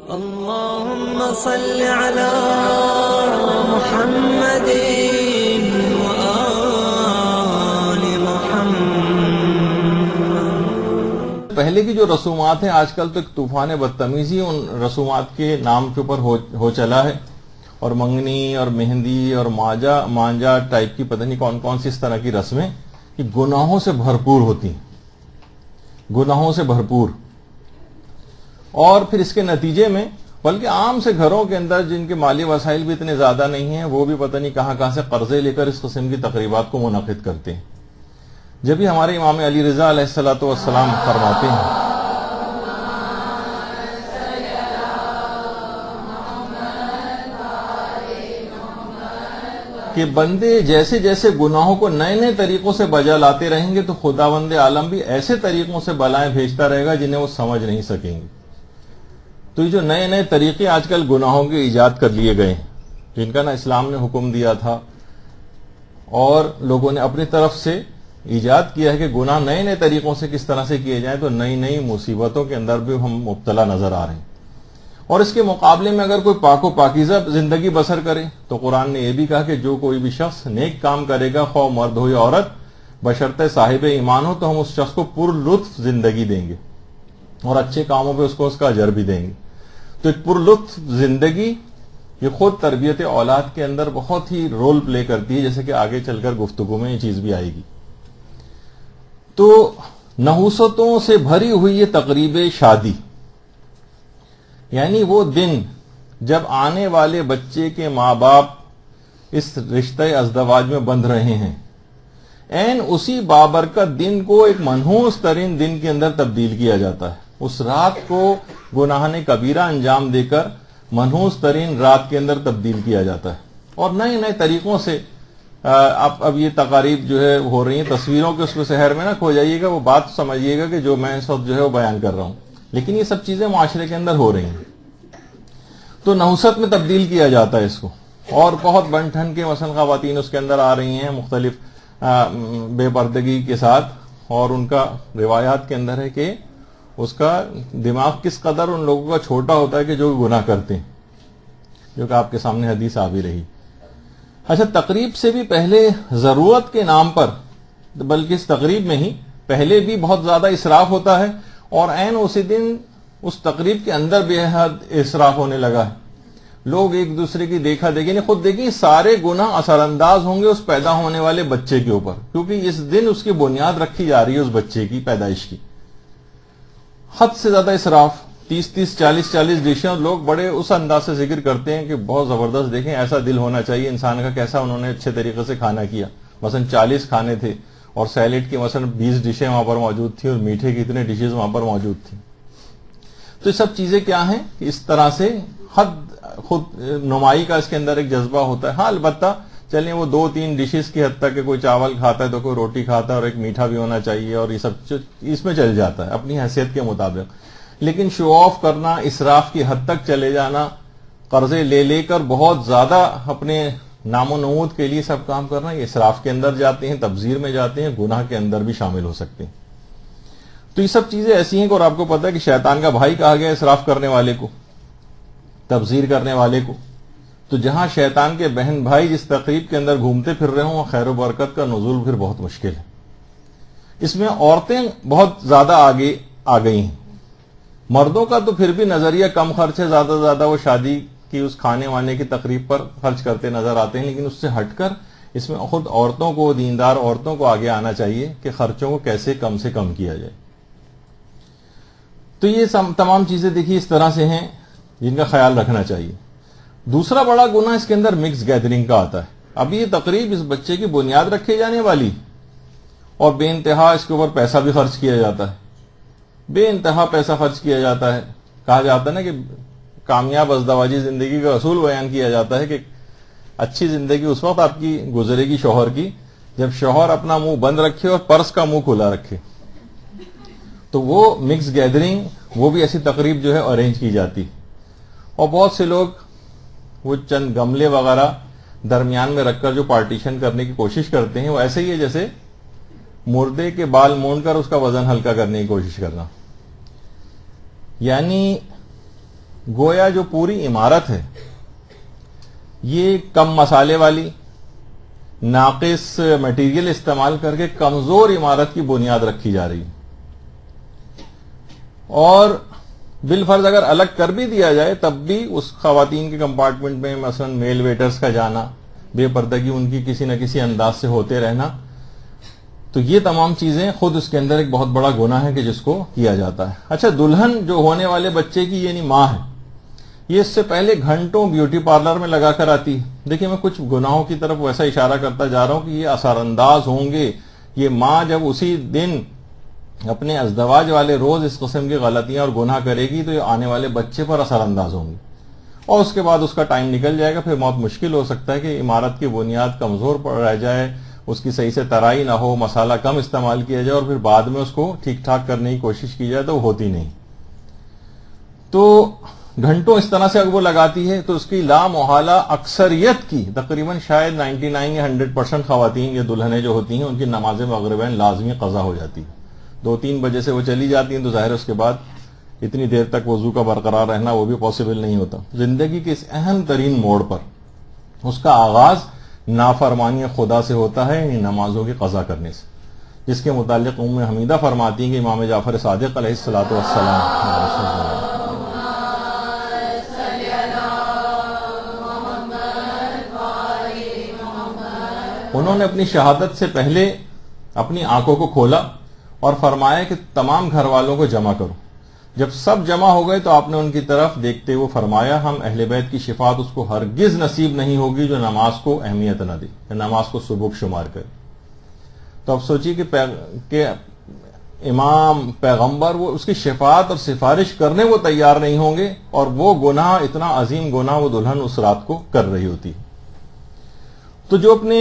اللهم صل على محمد وآل محمد۔ پہلے کی جو رسومات ہیں آج کل تو ایک طوفان بدتمیزی ان رسومات کے نام کے اوپر ہو چلا ہے، اور منگنی اور مہندی اور مانجا ٹائپ کی پتہ نہیں کون کون سی اس طرح کی رسمیں کہ گناہوں سے بھرپور ہوتی ہیں، گناہوں سے بھرپور۔ اور پھر اس کے نتیجے میں بلکہ عام سے گھروں کے اندر جن کے مالی وسائل بھی اتنے زیادہ نہیں ہیں، وہ بھی پتہ نہیں کہاں سے قرضے لے کر اس قسم کی تقریبات کو منعقد کرتے ہیں، جب بھی ہمارے امام علی رضا علیہ الصلوۃ والسلام فرماتے ہیں کہ بندے جیسے جیسے گناہوں کو نئے نئے طریقوں سے بجا لاتے رہیں گے تو خداوند عالم بھی ایسے طریقوں سے بلائیں بھیجتا رہے گا جنہیں وہ سمجھ نہیں سکیں گے۔ تو یہ جو نئے نئے طریقے آج کل گناہوں کے ایجاد کر لیے گئے ہیں، جن کا نہ اسلام نے حکم دیا تھا اور لوگوں نے اپنی طرف سے ایجاد کیا ہے کہ گناہ نئے نئے طریقوں سے کس طرح سے کیے جائیں، تو نئی نئی مصیبتوں کے اندر بھی ہم مبتلا نظر آ رہے ہیں۔ اور اس کے مقابلے میں اگر کوئی پاک و پاکیزہ زندگی بسر کرے تو قرآن نے یہ بھی کہا کہ جو کوئی بھی شخص نیک کام کرے گا، خواہ مرد ہو یا عورت، بشرطِ صاحب ایمان ہو، تو ہم اس شخص کو پر لطف زندگی دیں گے اور اچھے کاموں پہ اس کو اس کا اجر بھی دیں گے۔ تو ایک پر لطف زندگی یہ خود تربیت اولاد کے اندر بہت ہی رول پلے کرتی ہے، جیسے کہ آگے چل کر گفتگو میں یہ چیز بھی آئے گی۔ تو نحوستوں سے بھری ہوئی یہ تقریب شادی، یعنی وہ دن جب آنے والے بچے کے ماں باپ اس رشتہ ازدواج میں بندھ رہے ہیں، عین اسی بابرکت دن کو ایک منحوس ترین دن کے اندر تبدیل کیا جاتا ہے۔ اس رات کو گناہ کبیرہ انجام دے کر منحوس ترین رات کے اندر تبدیل کیا جاتا ہے، اور نئے نئے طریقوں سے اب یہ تقاریب جو ہے ہو رہی ہیں، تصویروں کے اس کو شہر میں نہ کھو جائیے گا، وہ بات سمجھیے گا کہ جو میں اس وقت جو ہے وہ بیان کر رہا ہوں، لیکن یہ سب چیزیں معاشرے کے اندر ہو رہی ہیں۔ تو نحوست میں تبدیل کیا جاتا ہے اس کو، اور بہت بن ٹھن کے مثلا خواتین اس کے اندر آ رہی ہیں مختلف بے پردگی کے ساتھ، اور ان کا روایات کے اندر ہے کہ اس کا دماغ کس قدر ان لوگوں کا چھوٹا ہوتا ہے کہ جو گناہ کرتے ہیں، جو کہ آپ کے سامنے حدیث آ بھی رہی۔ اچھا، تقریب سے بھی پہلے ضرورت کے نام پر، بلکہ اس تقریب میں ہی پہلے بھی بہت زیادہ اسراف ہوتا ہے، اور عین اسی دن اس تقریب کے اندر بے حد اسراف ہونے لگا ہے۔ لوگ ایک دوسرے کی دیکھا دیکھی نہیں، خود دیکھیں سارے گناہ اثر انداز ہوں گے اس پیدا ہونے والے بچے کے اوپر، کیونکہ اس دن اس کی بنیاد رکھی جا رہی ہے اس بچے کی پیدائش کی۔ حد سے زیادہ اسراف، 30 40 ڈشیں، لوگ بڑے اس انداز سے ذکر کرتے ہیں کہ بہت زبردست، دیکھیں ایسا دل ہونا چاہیے انسان کا، کیسا انہوں نے اچھے طریقے سے کھانا کیا۔ مثلا 40 کھانے تھے، اور سیلیڈ کی مثلا 20 ڈشیں وہاں پر موجود تھیں، اور میٹھے کی اتنے ڈشز وہاں پر موجود تھیں۔ تو یہ سب چیزیں کیا ہیں کہ اس طرح سے حد خود نمائی کا اس کے اندر ایک جذبہ ہوتا ہے۔ ہاں البتہ چلیں وہ 2-3 ڈشز کی حد تک کہ کوئی چاول کھاتا ہے تو کوئی روٹی کھاتا ہے، اور ایک میٹھا بھی ہونا چاہیے، اور یہ سب اس میں چل جاتا ہے اپنی حیثیت کے مطابق۔ لیکن شو آف کرنا، اسراف کی حد تک چلے جانا، قرضے لے کر بہت زیادہ اپنے نام و نمود کے لیے سب کام کرنا، یہ اسراف کے اندر جاتے ہیں، تبذیر میں جاتے ہیں، گناہ کے اندر بھی شامل ہو سکتے ہیں۔ تو یہ سب چیزیں ایسی ہیں کہ، اور آپ کو پتا ہے کہ شیطان کا بھائی کہا گیا اسراف کرنے والے کو، تبذیر کرنے والے کو۔ تو جہاں شیطان کے بہن بھائی جس تقریب کے اندر گھومتے پھر رہے ہوں، خیر و برکت کا نزول پھر بہت مشکل ہے۔ اس میں عورتیں بہت زیادہ آگے آ گئی ہیں، مردوں کا تو پھر بھی نظریہ کم خرچ ہے، زیادہ سے زیادہ وہ شادی کی اس کھانے وانے کی تقریب پر خرچ کرتے نظر آتے ہیں، لیکن اس سے ہٹ کر اس میں خود عورتوں کو، دیندار عورتوں کو آگے آنا چاہیے کہ خرچوں کو کیسے کم سے کم کیا جائے۔ تو یہ تمام چیزیں دیکھیے اس طرح سے ہیں جن کا خیال رکھنا چاہیے۔ دوسرا بڑا گناہ اس کے اندر مکس گیدرنگ کا آتا ہے۔ اب یہ تقریب اس بچے کی بنیاد رکھی جانے والی، اور بے انتہا اس کے اوپر پیسہ بھی خرچ کیا جاتا ہے، بے انتہا پیسہ خرچ کیا جاتا ہے۔ کہا جاتا ہے نا کہ کامیاب ازدواجی زندگی کا اصول بیان کیا جاتا ہے کہ اچھی زندگی اس وقت آپ کی گزرے گی شوہر کی جب شوہر اپنا منہ بند رکھے اور پرس کا منہ کھلا رکھے۔ تو وہ مکس گیدرنگ، وہ بھی ایسی تقریب جو ہے ارینج کی جاتی، اور بہت سے لوگ وہ چند گملے وغیرہ درمیان میں رکھ کر جو پارٹیشن کرنے کی کوشش کرتے ہیں، وہ ایسے ہی ہے جیسے مردے کے بال مونڈ کر اس کا وزن ہلکا کرنے کی کوشش کرنا۔ یعنی گویا جو پوری عمارت ہے یہ کم مسالے والی، ناقص مٹیریل استعمال کر کے کمزور عمارت کی بنیاد رکھی جا رہی ہے. اور بالفرض اگر الگ کر بھی دیا جائے تب بھی اس خواتین کے کمپارٹمنٹ میں مثلا میل ویٹرز کا جانا، بے پردگی ان کی کسی نہ کسی انداز سے ہوتے رہنا، تو یہ تمام چیزیں خود اس کے اندر ایک بہت بڑا گناہ ہے کہ جس کو کیا جاتا ہے. اچھا، دلہن جو ہونے والے بچے کی یعنی ماں ہے، یہ اس سے پہلے گھنٹوں بیوٹی پارلر میں لگا کر آتی ہے. دیکھیں، میں کچھ گناہوں کی طرف ویسا اشارہ کرتا جا رہا ہوں کہ یہ اثر انداز ہوں گے. یہ ماں جب اسی دن اپنے ازدواج والے روز اس قسم کی غلطیاں اور گناہ کرے گی تو یہ آنے والے بچے پر اثر انداز ہوں گی، اور اس کے بعد اس کا ٹائم نکل جائے گا. پھر بہت مشکل ہو سکتا ہے کہ عمارت کی بنیاد کمزور پڑ رہ جائے، اس کی صحیح سے ترائی نہ ہو، مسالہ کم استعمال کیا جائے، اور پھر بعد میں اس کو ٹھیک ٹھاک کرنے کی کوشش کی جائے تو وہ ہوتی نہیں. تو گھنٹوں اس طرح سے اگر وہ لگاتی ہے تو اس کی لا محالہ اکثریت کی تقریباً شاید 99 یا 100% خواتین، یہ دلہنیں جو ہوتی ہیں، ان کی نماز مغربین لازمی قضا ہو جاتی ہے. 2-3 بجے سے وہ چلی جاتی ہیں تو ظاہر اس کے بعد اتنی دیر تک وضو کا برقرار رہنا وہ بھی پاسبل نہیں ہوتا. زندگی کے اس اہم ترین موڑ پر اس کا آغاز نافرمانی خدا سے ہوتا ہے، یعنی نمازوں کی قضا کرنے سے، جس کے متعلق ام حمیدہ فرماتی ہیں کہ امام جعفر صادق علیہ الصلوۃ والسلام انہوں نے اپنی شہادت سے پہلے اپنی آنکھوں کو کھولا اور فرمایا کہ تمام گھر والوں کو جمع کرو. جب سب جمع ہو گئے تو آپ نے ان کی طرف دیکھتے ہوئے فرمایا، ہم اہل بیت کی شفاعت اس کو ہرگز نصیب نہیں ہوگی جو نماز کو اہمیت نہ دے، نماز کو سبک شمار کرے. تو اب سوچیے کہ امام پیغمبر وہ اس کی شفاعت اور سفارش کرنے وہ تیار نہیں ہوں گے، اور وہ گناہ، اتنا عظیم گناہ وہ دلہن اس رات کو کر رہی ہوتی. تو جو اپنے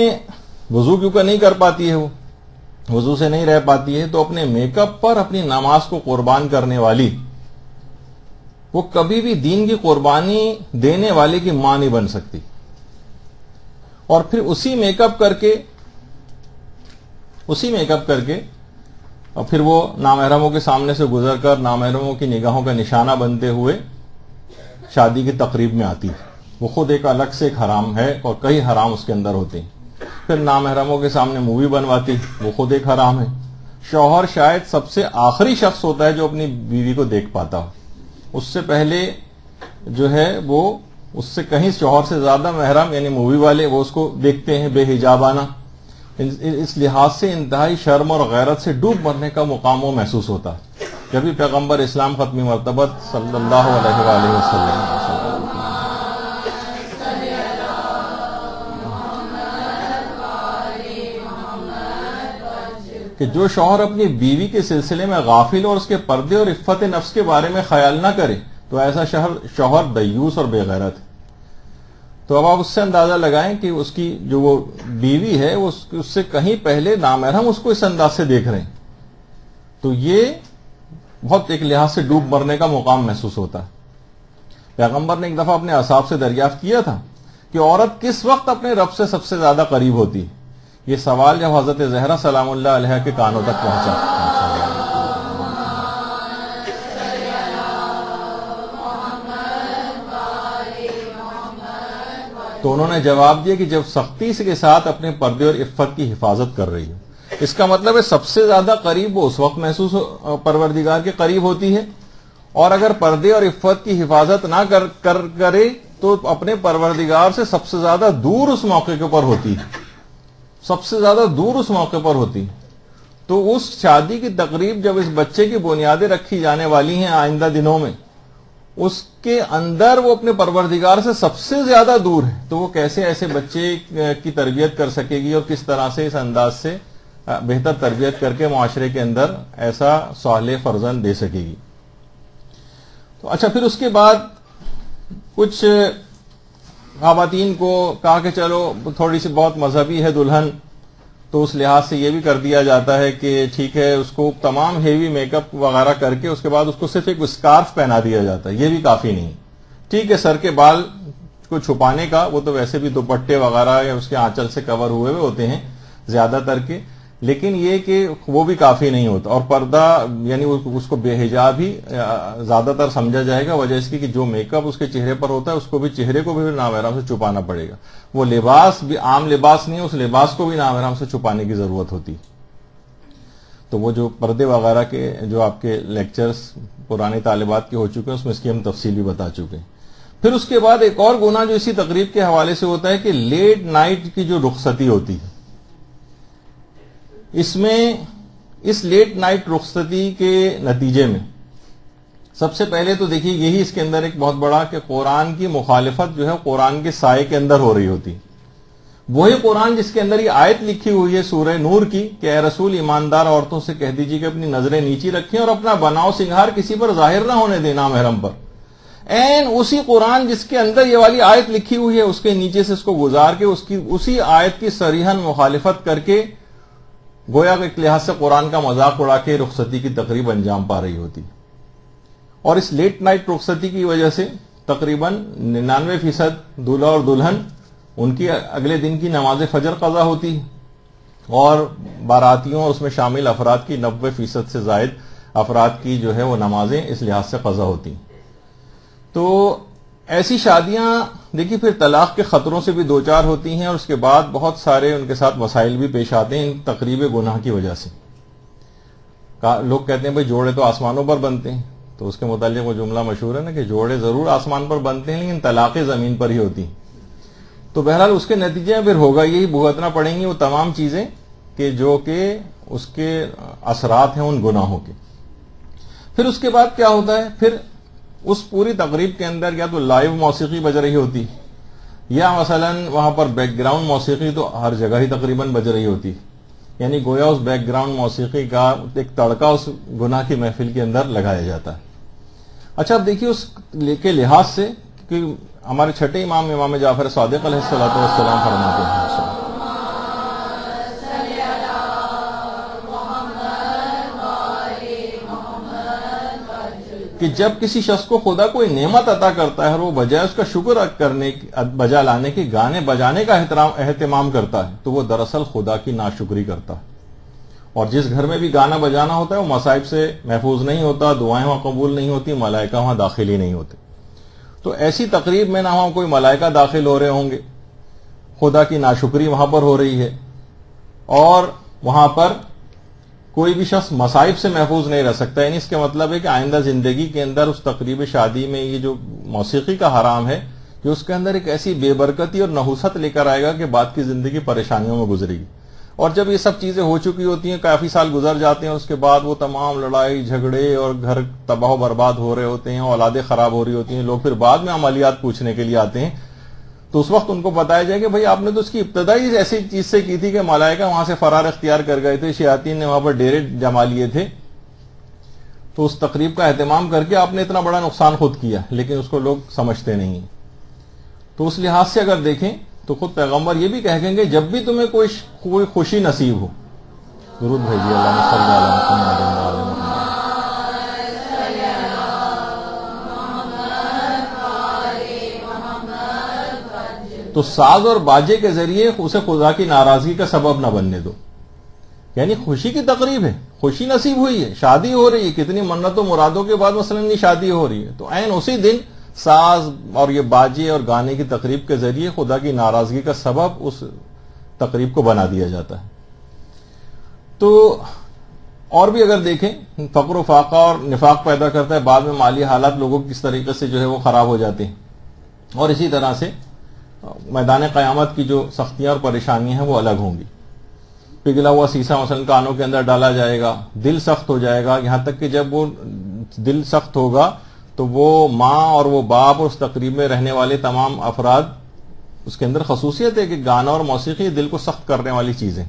وضو کیوں کا نہیں کر پاتی ہے، وہ وضو سے نہیں رہ پاتی ہے، تو اپنے میک اپ پر اپنی نماز کو قربان کرنے والی وہ کبھی بھی دین کی قربانی دینے والے کی ماں نہیں بن سکتی. اور پھر اسی میک اپ کر کے اور پھر وہ نامحرموں کے سامنے سے گزر کر نامحرموں کی نگاہوں کا نشانہ بنتے ہوئے شادی کی تقریب میں آتی ہے. وہ خود ایک الگ سے ایک حرام ہے اور کئی حرام اس کے اندر ہوتے ہیں. پھر نامحرموں کے سامنے مووی بنواتی، وہ خود ایک حرام ہے. شوہر شاید سب سے آخری شخص ہوتا ہے جو اپنی بیوی کو دیکھ پاتا ہو. اس سے پہلے جو ہے وہ اس سے کہیں شوہر سے زیادہ محرم یعنی مووی والے وہ اس کو دیکھتے ہیں بے حجابانہ. اس لحاظ سے انتہائی شرم اور غیرت سے ڈوب مرنے کا مقام وہ محسوس ہوتا ہے. جبھی پیغمبر اسلام ختمی مرتبہ صلی اللہ علیہ وآلہ وسلم کہ جو شوہر اپنی بیوی کے سلسلے میں غافل اور اس کے پردے اور عفت نفس کے بارے میں خیال نہ کرے تو ایسا شوہر دیوس اور بے غیرت ہے. تو اب آپ اس سے اندازہ لگائیں کہ اس کی جو وہ بیوی ہے اس سے کہیں پہلے نامحرم اس کو اس انداز سے دیکھ رہے ہیں، تو یہ بہت ایک لحاظ سے ڈوب مرنے کا مقام محسوس ہوتا ہے. پیغمبر نے ایک دفعہ اپنے اصحاب سے دریافت کیا تھا کہ عورت کس وقت اپنے رب سے سب سے زیادہ قریب ہوتی ہے. یہ سوال جب حضرت زہرا سلام اللہ علیہ کے کانوں تک پہنچا تو انہوں نے جواب دیا کہ جب سختی کے ساتھ اپنے پردے اور عفت کی حفاظت کر رہی ہے. اس کا مطلب ہے سب سے زیادہ قریب وہ اس وقت محسوس پروردگار کے قریب ہوتی ہے، اور اگر پردے اور عفت کی حفاظت نہ کرے تو اپنے پروردگار سے سب سے زیادہ دور اس موقع کے اوپر ہوتی ہے، سب سے زیادہ دور اس موقع پر ہوتی. تو اس شادی کی تقریب جب اس بچے کی بنیادیں رکھی جانے والی ہیں آئندہ دنوں میں، اس کے اندر وہ اپنے پروردگار سے سب سے زیادہ دور ہے، تو وہ کیسے ایسے بچے کی تربیت کر سکے گی اور کس طرح سے اس انداز سے بہتر تربیت کر کے معاشرے کے اندر ایسا صالح فرزند دے سکے گی. تو اچھا، پھر اس کے بعد کچھ خواتین کو کہا کہ چلو تھوڑی سی بہت مذہبی ہے دلہن، تو اس لحاظ سے یہ بھی کر دیا جاتا ہے کہ ٹھیک ہے اس کو تمام ہیوی میک اپ وغیرہ کر کے اس کے بعد اس کو صرف ایک اسکارف پہنا دیا جاتا ہے. یہ بھی کافی نہیں. ٹھیک ہے، سر کے بال کو چھپانے کا وہ تو ویسے بھی دوپٹے وغیرہ یا اس کے آنچل سے کور ہوئے ہوتے ہیں زیادہ تر کے، لیکن یہ کہ وہ بھی کافی نہیں ہوتا، اور پردہ یعنی اس کو بے حجاب ہی زیادہ تر سمجھا جائے گا، وجہ اس کی کہ جو میک اپ اس کے چہرے پر ہوتا ہے اس کو بھی چہرے کو بھی نامحرم سے چھپانا پڑے گا. وہ لباس بھی عام لباس نہیں ہے، اس لباس کو بھی نامحرم سے چھپانے کی ضرورت ہوتی. تو وہ جو پردے وغیرہ کے جو آپ کے لیکچرز پرانی طالبات کے ہو چکے ہیں اس میں اس کی ہم تفصیل بھی بتا چکے ہیں. پھر اس کے بعد ایک اور گناہ جو اسی تقریب کے حوالے سے ہوتا ہے کہ لیٹ نائٹ کی جو رخصتی ہوتی ہے، اس میں اس لیٹ نائٹ رخصتی کے نتیجے میں سب سے پہلے تو دیکھیے یہی اس کے اندر ایک بہت بڑا کہ قرآن کی مخالفت جو ہے قرآن کے سائے کے اندر ہو رہی ہوتی. وہی قرآن جس کے اندر یہ آیت لکھی ہوئی ہے سورہ نور کی کہ اے رسول ایماندار عورتوں سے کہہ دیجیے کہ اپنی نظریں نیچی رکھیں اور اپنا بناؤ سنگھار کسی پر ظاہر نہ ہونے دینا محرم پر. اسی قرآن جس کے اندر یہ والی آیت لکھی ہوئی ہے اس کے نیچے سے اس کو گزار کے اسی آیت کی صریحاً مخالفت کر کے گویا کہ ایک لحاظ سے قرآن کا مذاق اڑا کے رخصتی کی تقریب انجام پا رہی ہوتی. اور اس لیٹ نائٹ رخصتی کی وجہ سے تقریباً 99% دولہا اور دلہن ان کی اگلے دن کی نماز فجر قضا ہوتی اور باراتیوں اور اس میں شامل افراد کی 90% سے زائد افراد کی جو ہے وہ نمازیں اس لحاظ سے قضا ہوتی. تو ایسی شادیاں دیکھیے پھر طلاق کے خطروں سے بھی دوچار ہوتی ہیں اور اس کے بعد بہت سارے ان کے ساتھ مسائل بھی پیش آتے ہیں ان تقریب گناہ کی وجہ سے. لوگ کہتے ہیں بھئی جوڑے تو آسمانوں پر بنتے ہیں، تو اس کے متعلق وہ جملہ مشہور ہے نا کہ جوڑے ضرور آسمان پر بنتے ہیں لیکن طلاقیں زمین پر ہی ہوتی ہیں. تو بہرحال اس کے نتیجے میں پھر ہوگا یہی بھگتنا پڑیں گی وہ تمام چیزیں کہ جو کہ اس کے اثرات ہیں ان گناہوں کے. پھر اس کے بعد کیا ہوتا ہے، پھر اس پوری تقریب کے اندر یا تو لائیو موسیقی بج رہی ہوتی یا مثلا وہاں پر بیک گراؤنڈ موسیقی تو ہر جگہ ہی تقریباً بج رہی ہوتی، یعنی گویا اس بیک گراؤنڈ موسیقی کا ایک تڑکا اس گناہ کی محفل کے اندر لگایا جاتا ہے. اچھا اب دیکھیے اس کے لحاظ سے کہ ہمارے چھٹے امام جعفر صادق علیہ الصلوۃ والسلام فرماتے ہیں کہ جب کسی شخص کو خدا کوئی نعمت عطا کرتا ہے اور وہ بجائے اس کا شکر بجا لانے کے گانے بجانے کا اہتمام کرتا ہے تو وہ دراصل خدا کی ناشکری کرتا ہے. اور جس گھر میں بھی گانا بجانا ہوتا ہے وہ مصائب سے محفوظ نہیں ہوتا، دعائیں وہاں قبول نہیں ہوتی، ملائکہ وہاں داخل ہی نہیں ہوتے. تو ایسی تقریب میں نہ وہاں کوئی ملائکہ داخل ہو رہے ہوں گے، خدا کی ناشکری وہاں پر ہو رہی ہے، اور وہاں پر کوئی بھی شخص مصائب سے محفوظ نہیں رہ سکتا. یعنی اس کے مطلب ہے کہ آئندہ زندگی کے اندر اس تقریب شادی میں یہ جو موسیقی کا حرام ہے کہ اس کے اندر ایک ایسی بے برکتی اور نحوست لے کر آئے گا کہ بعد کی زندگی پریشانیوں میں گزرے گی. اور جب یہ سب چیزیں ہو چکی ہوتی ہیں، کافی سال گزر جاتے ہیں، اس کے بعد وہ تمام لڑائی جھگڑے اور گھر تباہ و برباد ہو رہے ہوتے ہیں، اولادیں خراب ہو رہی ہوتی ہیں، لوگ پھر بعد میں عملیات پوچھنے کے لیے آتے ہیں، تو اس وقت ان کو بتایا جائے کہ بھئی آپ نے تو اس کی ابتدائی ایسی چیز سے کی تھی کہ ملائکہ وہاں سے فرار اختیار کر گئے تھے، شیاطین نے وہاں پر ڈیرے جما لیے تھے، تو اس تقریب کا اہتمام کر کے آپ نے اتنا بڑا نقصان خود کیا، لیکن اس کو لوگ سمجھتے نہیں. تو اس لحاظ سے اگر دیکھیں تو خود پیغمبر یہ بھی کہیں گے جب بھی تمہیں کوئی خوشی نصیب ہو، درود بھیجیے اللہم صلی علی محمد و آل محمد. تو ساز اور باجے کے ذریعے اسے خدا کی ناراضگی کا سبب نہ بننے دو. یعنی خوشی کی تقریب ہے، خوشی نصیب ہوئی ہے، شادی ہو رہی ہے، کتنی منتوں مرادوں کے بعد مثلا یہ شادی ہو رہی ہے، تو عین اسی دن ساز اور یہ باجے اور گانے کی تقریب کے ذریعے خدا کی ناراضگی کا سبب اس تقریب کو بنا دیا جاتا ہے. تو اور بھی اگر دیکھیں فقر و فاقہ اور نفاق پیدا کرتا ہے، بعد میں مالی حالات لوگوں کی کس طریقے سے جو ہے وہ خراب ہو جاتے ہیں، اور اسی طرح سے میدان قیامت کی جو سختیاں اور پریشانیاں ہیں وہ الگ ہوں گی. پگھلا ہوا سیسا مثلا کانوں کے اندر ڈالا جائے گا، دل سخت ہو جائے گا، یہاں تک کہ جب وہ دل سخت ہوگا تو وہ ماں اور وہ باپ اور اس تقریب میں رہنے والے تمام افراد، اس کے اندر خصوصیت ہے کہ گانا اور موسیقی دل کو سخت کرنے والی چیزیں،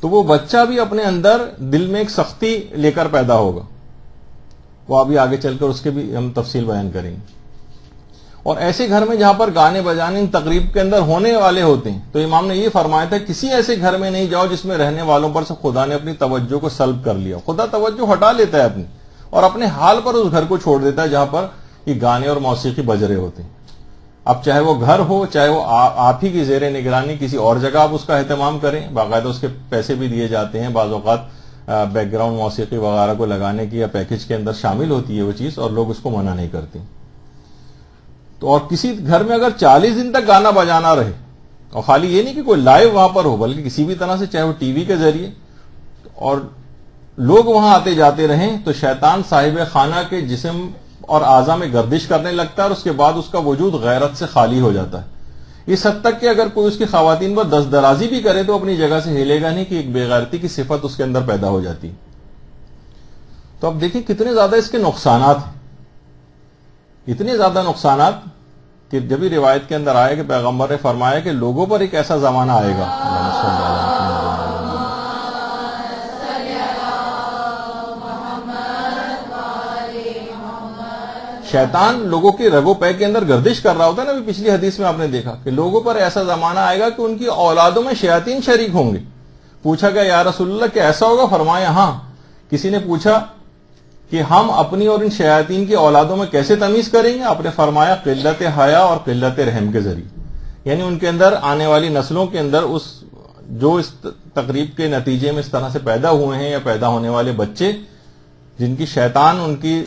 تو وہ بچہ بھی اپنے اندر دل میں ایک سختی لے کر پیدا ہوگا. وہ ابھی آگے چل کر اس کے بھی ہم تفصیل بیان کریں گے. اور ایسے گھر میں جہاں پر گانے بجانے ان تقریب کے اندر ہونے والے ہوتے ہیں تو امام نے یہ فرمایا تھا کسی ایسے گھر میں نہیں جاؤ جس میں رہنے والوں پر سے خدا نے اپنی توجہ کو سلب کر لیا. خدا توجہ ہٹا لیتا ہے اپنی اور اپنے حال پر اس گھر کو چھوڑ دیتا ہے جہاں پر یہ گانے اور موسیقی بج رہے ہوتے ہیں. اب چاہے وہ گھر ہو، چاہے وہ آپ ہی کی زیر نگرانی کسی اور جگہ آپ اس کا اہتمام کریں، باقاعدہ اس کے پیسے بھی دیے جاتے ہیں، بعض اوقات بیک گراؤنڈ موسیقی وغیرہ کو لگانے کی یا پیکج کے اندر شامل ہوتی ہے وہ چیز، اور لوگ اس کو منع نہیں کرتے. تو اور کسی گھر میں اگر 40 دن تک گانا بجانا رہے، اور خالی یہ نہیں کہ کوئی لائیو وہاں پر ہو، بلکہ کسی بھی طرح سے، چاہے وہ ٹی وی کے ذریعے، اور لوگ وہاں آتے جاتے رہیں، تو شیطان صاحب خانہ کے جسم اور اعضاء میں گردش کرنے لگتا ہے، اور اس کے بعد اس کا وجود غیرت سے خالی ہو جاتا ہے. اس حد تک کہ اگر کوئی اس کی خواتین پر دست درازی بھی کرے تو اپنی جگہ سے ہلے گا نہیں، کہ ایک بے غیرتی کی صفت اس کے اندر پیدا ہو جاتی. تو اب دیکھیں کتنے زیادہ اس کے نقصانات ہیں، اتنے زیادہ نقصانات کہ جب ہی روایت کے اندر آئے کہ پیغمبر نے فرمایا کہ لوگوں پر ایک ایسا زمانہ آئے گا، شیطان لوگوں کی رگو پے کے اندر گردش کر رہا ہوتا ہے نا. ابھی پچھلی حدیث میں آپ نے دیکھا کہ لوگوں پر ایسا زمانہ آئے گا کہ ان کی اولادوں میں شیاطین شریک ہوں گے. پوچھا گیا یا رسول اللہ کہ ایسا ہوگا؟ فرمایا ہاں. کسی نے پوچھا کہ ہم اپنی اور ان شیاطین کی اولادوں میں کیسے تمیز کریں گے؟ آپ نے فرمایا قلت حیا اور قلت رحم کے ذریعے. یعنی ان کے اندر آنے والی نسلوں کے اندر جو اس تقریب کے نتیجے میں اس طرح سے پیدا ہوئے ہیں یا پیدا ہونے والے بچے جن کی شیطان ان کی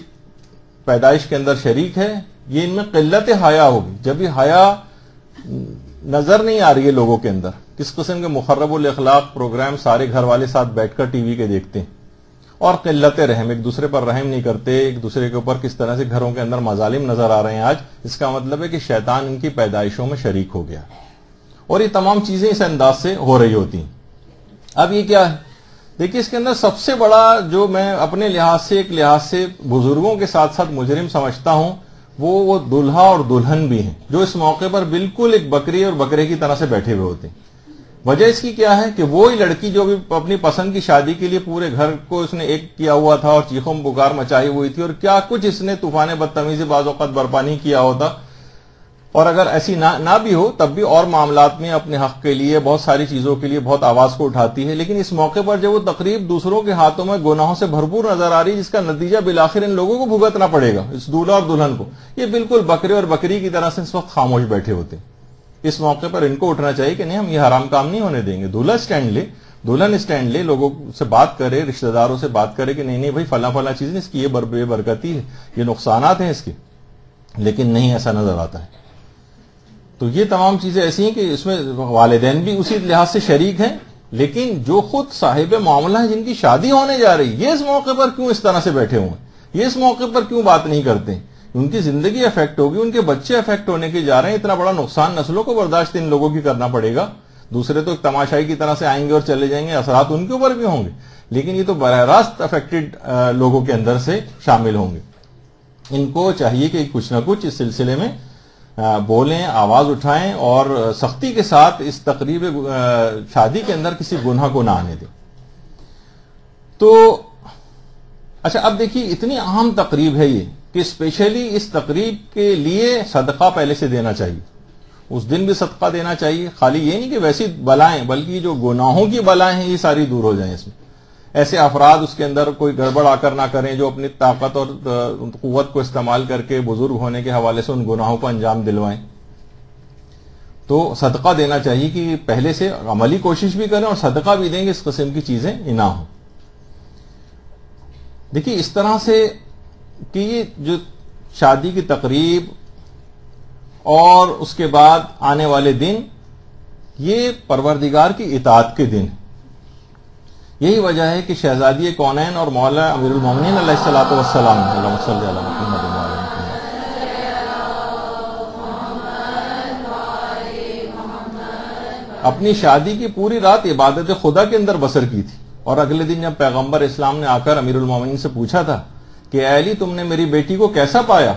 پیدائش کے اندر شریک ہے، یہ ان میں قلت حیا ہوگی. جب یہ حیا نظر نہیں آ رہی ہے لوگوں کے اندر، کس قسم کے مخرب الاخلاق پروگرام سارے گھر والے ساتھ بیٹھ کر ٹی وی کے دیکھتے ہیں، اور قلت رحم، ایک دوسرے پر رحم نہیں کرتے، ایک دوسرے کے اوپر کس طرح سے گھروں کے اندر مظالم نظر آ رہے ہیں آج. اس کا مطلب ہے کہ شیطان ان کی پیدائشوں میں شریک ہو گیا، اور یہ تمام چیزیں اس انداز سے ہو رہی ہوتی ہیں. اب یہ کیا ہے؟ دیکھیے اس کے اندر سب سے بڑا جو میں اپنے لحاظ سے ایک لحاظ سے بزرگوں کے ساتھ ساتھ مجرم سمجھتا ہوں، وہ دلہا اور دلہن بھی ہیں جو اس موقع پر بالکل ایک بکری اور بکرے کی طرح سے بیٹھے ہوئے ہوتے ہیں. وجہ اس کی کیا ہے کہ وہی لڑکی جو بھی اپنی پسند کی شادی کے لیے پورے گھر کو اس نے ایک کیا ہوا تھا اور چیخوں پکار مچائی ہوئی تھی، اور کیا کچھ اس نے طوفان بدتمیزی بعض اوقات برپا نہیں کیا ہوتا، اور اگر ایسی نہ بھی ہو تب بھی اور معاملات میں اپنے حق کے لیے بہت ساری چیزوں کے لیے بہت آواز کو اٹھاتی ہے. لیکن اس موقع پر جب وہ تقریب دوسروں کے ہاتھوں میں گناہوں سے بھرپور نظر آ رہی، جس کا نتیجہ بالآخر ان لوگوں کو بھگتنا پڑے گا، اس دولہا اور دلہن کو، یہ بالکل بکرے اور بکری کی طرح سے اس وقت خاموش بیٹھے ہوتے. اس موقع پر ان کو اٹھنا چاہیے کہ نہیں، ہم یہ حرام کام نہیں ہونے دیں گے. دولہا اسٹینڈ لے، دلہن اسٹینڈ لے، لوگوں سے بات کرے، رشتہ داروں سے بات کرے کہ نہیں بھائی فلاں فلاں چیز اس کی یہ بے برکتی ہے، یہ نقصانات ہیں اس کے. لیکن نہیں، ایسا نظر آتا ہے. تو یہ تمام چیزیں ایسی ہیں کہ اس میں والدین بھی اسی لحاظ سے شریک ہیں، لیکن جو خود صاحب معاملہ ہیں، جن کی شادی ہونے جا رہی، یہ اس موقع پر کیوں اس طرح سے بیٹھے ہوئے ہیں؟ یہ اس موقع پر کیوں بات نہیں کرتے؟ ان کی زندگی افیکٹ ہوگی، ان کے بچے افیکٹ ہونے کے جا رہے ہیں. اتنا بڑا نقصان نسلوں کو برداشت ان لوگوں کی کرنا پڑے گا. دوسرے تو ایک تماشائی کی طرح سے آئیں گے اور چلے جائیں گے، اثرات ان کے اوپر بھی ہوں گے، لیکن یہ تو براہ راست افیکٹڈ لوگوں کے اندر سے شامل ہوں گے. ان کو چاہیے کہ کچھ نہ کچھ اس سلسلے میں بولیں، آواز اٹھائیں، اور سختی کے ساتھ اس تقریب شادی کے اندر کسی گناہ کو نہ آنے دیں. تو اچھا، اب دیکھیے اتنی اہم تقریب ہے یہ کہ اسپیشلی اس تقریب کے لیے صدقہ پہلے سے دینا چاہیے. اس دن بھی صدقہ دینا چاہیے. خالی یہ نہیں کہ ویسی بلائیں، بلکہ جو گناہوں کی بلائیں ہیں یہ ساری دور ہو جائیں. اس میں ایسے افراد اس کے اندر کوئی گڑبڑ آ کر نہ کریں جو اپنی طاقت اور قوت کو استعمال کر کے بزرگ ہونے کے حوالے سے ان گناہوں کو انجام دلوائیں. تو صدقہ دینا چاہیے کہ پہلے سے عملی کوشش بھی کریں اور صدقہ بھی دیں گے، اس قسم کی چیزیں نہ ہوں. دیکھیے اس طرح سے کہ یہ جو شادی کی تقریب اور اس کے بعد آنے والے دن، یہ پروردگار کی اطاعت کے دن. یہی وجہ ہے کہ شہزادی کونین اور مولا امیر المومنین علیہ الصلوۃ والسلام اللہم صلی علی محمد وعلی محمد اپنی شادی کی پوری رات عبادت خدا کے اندر بسر کی تھی. اور اگلے دن جب پیغمبر اسلام نے آ کر امیر المومنین سے پوچھا تھا کہ اے علی تم نے میری بیٹی کو کیسا پایا،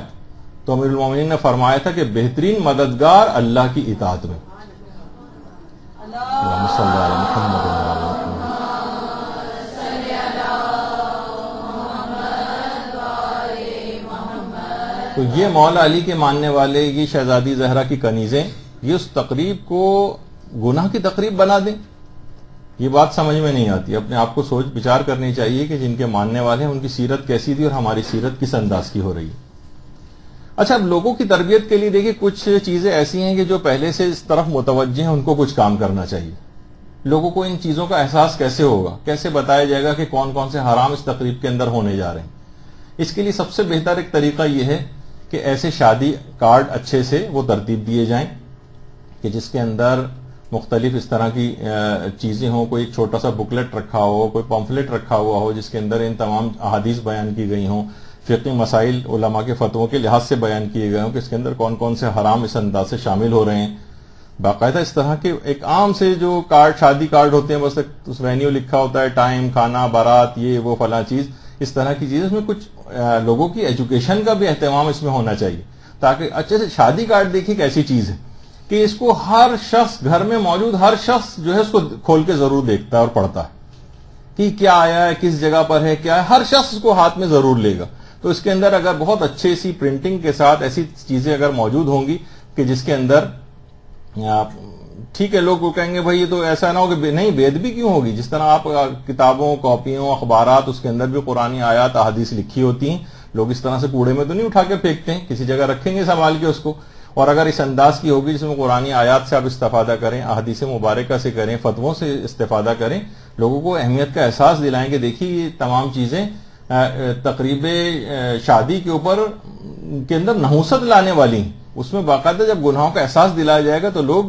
تو امیر المومنین نے فرمایا تھا کہ بہترین مددگار اللہ کی اطاعت میں. اللہم صلی علی محمد وعلی محمد. تو یہ مولا علی کے ماننے والے، یہ شہزادی زہرا کی کنیزیں، یہ اس تقریب کو گناہ کی تقریب بنا دیں، یہ بات سمجھ میں نہیں آتی. اپنے آپ کو سوچ بچار کرنی چاہیے کہ جن کے ماننے والے ہیں ان کی سیرت کیسی تھی اور ہماری سیرت کس انداز کی ہو رہی ہے. اچھا، اب لوگوں کی تربیت کے لیے دیکھیے کچھ چیزیں ایسی ہیں کہ جو پہلے سے اس طرف متوجہ ہیں، ان کو کچھ کام کرنا چاہیے. لوگوں کو ان چیزوں کا احساس کیسے ہوگا، کیسے بتایا جائے گا کہ کون کون سے حرام اس تقریب کے اندر ہونے جا رہے ہیں. اس کے لیے سب سے بہتر ایک طریقہ یہ ہے کہ ایسے شادی کارڈ اچھے سے وہ ترتیب دیے جائیں کہ جس کے اندر مختلف اس طرح کی چیزیں ہوں. کوئی ایک چھوٹا سا بکلیٹ رکھا ہو، کوئی پمفلٹ رکھا ہوا ہو جس کے اندر ان تمام احادیث بیان کی گئی ہوں، فقہی مسائل علماء کے فتووں کے لحاظ سے بیان کیے گئے ہوں کہ اس کے اندر کون کون سے حرام اس انداز سے شامل ہو رہے ہیں. باقاعدہ اس طرح کے ایک عام سے جو کارڈ، شادی کارڈ ہوتے ہیں، بس اس وینیو لکھا ہوتا ہے، ٹائم، کھانا، بارات، یہ وہ فلاں چیز، اس طرح کی چیز. اس میں کچھ لوگوں کی ایجوکیشن کا بھی اہتمام اس میں ہونا چاہیے تاکہ اچھے سے شادی کارڈ دیکھیے ایک ایسی چیز ہے کہ اس کو ہر شخص، گھر میں موجود ہر شخص جو ہے اس کو کھول کے ضرور دیکھتا ہے اور پڑھتا ہے کہ کیا آیا ہے، کس جگہ پر ہے، کیا ہے. ہر شخص اس کو ہاتھ میں ضرور لے گا. تو اس کے اندر اگر بہت اچھے سی پرنٹنگ کے ساتھ ایسی چیزیں اگر موجود ہوں گی کہ جس کے اندر ٹھیک ہے، لوگ کو کہیں گے بھائی یہ تو ایسا نہ ہو کہ نہیں، بے ادبی کیوں ہوگی. جس طرح آپ کتابوں، کاپیوں، اخبارات، اس کے اندر بھی قرآنی آیات، احادیث لکھی ہوتی ہیں. لوگ اس طرح سے کوڑے میں تو نہیں اٹھا کے پھینکتے ہیں، کسی جگہ رکھیں گے سنبھال کے اس کو. اور اگر اس انداز کی ہوگی جس میں قرآنی آیات سے آپ استفادہ کریں، احادیث مبارکہ سے کریں، فتووں سے استفادہ کریں، لوگوں کو اہمیت کا احساس دلائیں کہ دیکھیے یہ تمام چیزیں تقریب شادی کے اوپر کے اندر نحوست لانے والی ہیں. اس میں باقاعدہ جب گناہوں کا احساس دلایا جائے گا تو لوگ